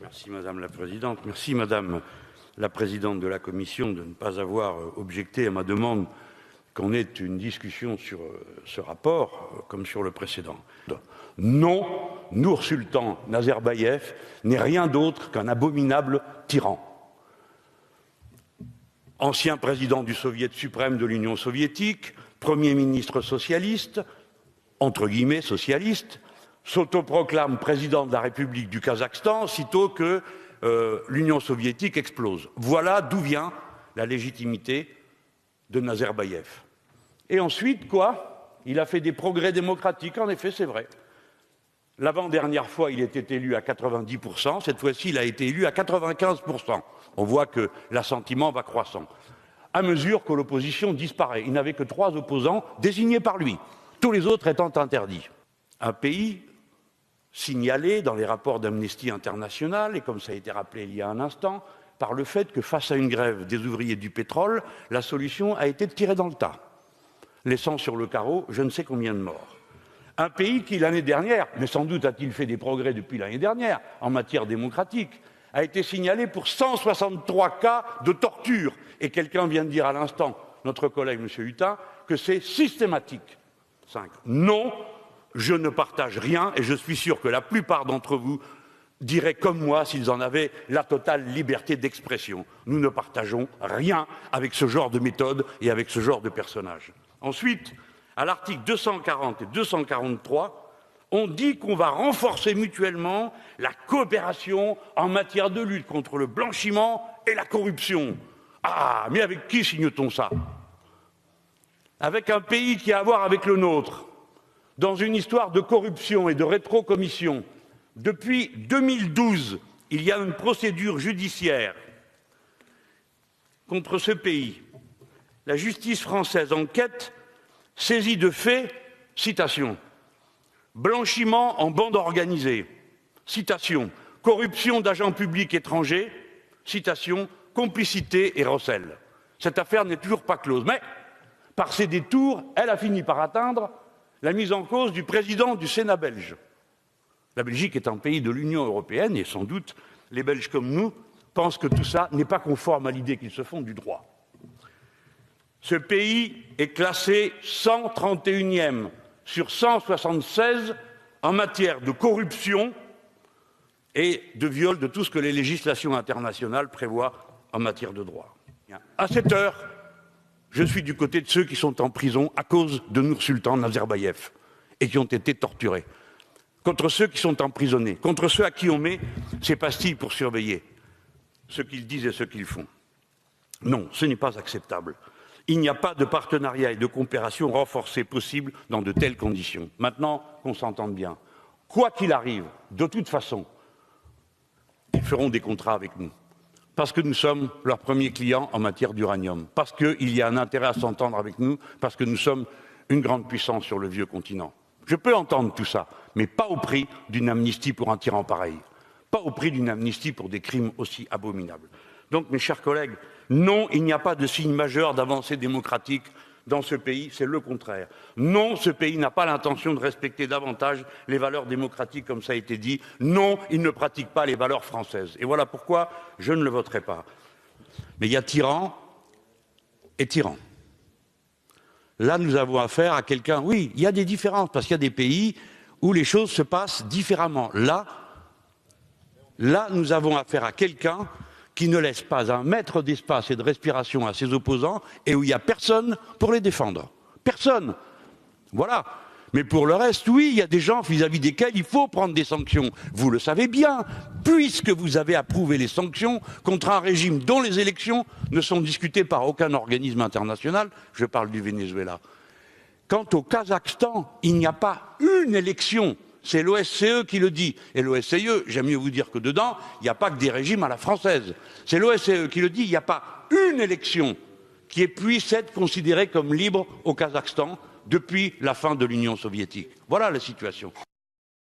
Merci Madame la Présidente. Merci Madame la Présidente de la Commission de ne pas avoir objecté à ma demande qu'on ait une discussion sur ce rapport comme sur le précédent. Non, Nour-Sultan Nazarbayev n'est rien d'autre qu'un abominable tyran. Ancien président du Soviet suprême de l'Union soviétique, Premier ministre socialiste, entre guillemets socialiste, s'autoproclame président de la République du Kazakhstan sitôt que l'Union soviétique explose. Voilà d'où vient la légitimité de Nazarbayev. Et ensuite, quoi? Il a fait des progrès démocratiques, en effet, c'est vrai. L'avant-dernière fois, il était élu à 90%, cette fois-ci, il a été élu à 95%. On voit que l'assentiment va croissant. À mesure que l'opposition disparaît, il n'avait que 3 opposants désignés par lui, tous les autres étant interdits. Un pays signalé dans les rapports d'Amnesty International, et comme ça a été rappelé il y a un instant, par le fait que face à une grève des ouvriers du pétrole, la solution a été de tirer dans le tas, laissant sur le carreau je ne sais combien de morts. Un pays qui, l'année dernière, mais sans doute a-t-il fait des progrès depuis l'année dernière en matière démocratique, a été signalé pour 163 cas de torture. Et quelqu'un vient de dire à l'instant, notre collègue M. Hutin, que c'est systématique. 5. Non, je ne partage rien et je suis sûr que la plupart d'entre vous diraient comme moi s'ils en avaient la totale liberté d'expression. Nous ne partageons rien avec ce genre de méthode et avec ce genre de personnage. Ensuite, à l'article 240 et 243, on dit qu'on va renforcer mutuellement la coopération en matière de lutte contre le blanchiment et la corruption. Ah, mais avec qui signe-t-on ça? Avec un pays qui a à voir avec le nôtre, dans une histoire de corruption et de rétrocommission. Depuis 2012, il y a une procédure judiciaire contre ce pays. La justice française enquête, saisie de faits, citation, blanchiment en bande organisée, citation, corruption d'agents publics étrangers, citation, complicité et recel. Cette affaire n'est toujours pas close, mais par ses détours, elle a fini par atteindre la mise en cause du président du Sénat belge. La Belgique est un pays de l'Union européenne et sans doute les Belges comme nous pensent que tout ça n'est pas conforme à l'idée qu'ils se font du droit. Ce pays est classé 131e sur 176 en matière de corruption et de viol de tout ce que les législations internationales prévoient en matière de droit. À cette heure, je suis du côté de ceux qui sont en prison à cause de Nour-Sultan Nazarbayev et qui ont été torturés, contre ceux qui sont emprisonnés, contre ceux à qui on met ces pastilles pour surveiller ce qu'ils disent et ce qu'ils font. Non, ce n'est pas acceptable. Il n'y a pas de partenariat et de coopération renforcée possible dans de telles conditions. Maintenant, qu'on s'entende bien, quoi qu'il arrive, de toute façon, ils feront des contrats avec nous. Parce que nous sommes leurs premiers clients en matière d'uranium, parce qu'il y a un intérêt à s'entendre avec nous, parce que nous sommes une grande puissance sur le vieux continent. Je peux entendre tout ça, mais pas au prix d'une amnistie pour un tyran pareil, pas au prix d'une amnistie pour des crimes aussi abominables. Donc, mes chers collègues, non, il n'y a pas de signe majeur d'avancée démocratique dans ce pays, c'est le contraire. Non, ce pays n'a pas l'intention de respecter davantage les valeurs démocratiques, comme ça a été dit. Non, il ne pratique pas les valeurs françaises. Et voilà pourquoi je ne le voterai pas. Mais il y a tyran et tyran. Là, nous avons affaire à quelqu'un... Oui, il y a des différences, parce qu'il y a des pays où les choses se passent différemment. Là, nous avons affaire à quelqu'un qui ne laisse pas un mètre d'espace et de respiration à ses opposants et où il n'y a personne pour les défendre. Personne. Voilà. Mais pour le reste, oui, il y a des gens vis-à-vis desquels il faut prendre des sanctions. Vous le savez bien, puisque vous avez approuvé les sanctions contre un régime dont les élections ne sont discutées par aucun organisme international. Je parle du Venezuela. Quant au Kazakhstan, il n'y a pas une élection. C'est l'OSCE qui le dit. Et l'OSCE, j'aime mieux vous dire que dedans, il n'y a pas que des régimes à la française. C'est l'OSCE qui le dit, il n'y a pas une élection qui puisse être considérée comme libre au Kazakhstan depuis la fin de l'Union soviétique. Voilà la situation.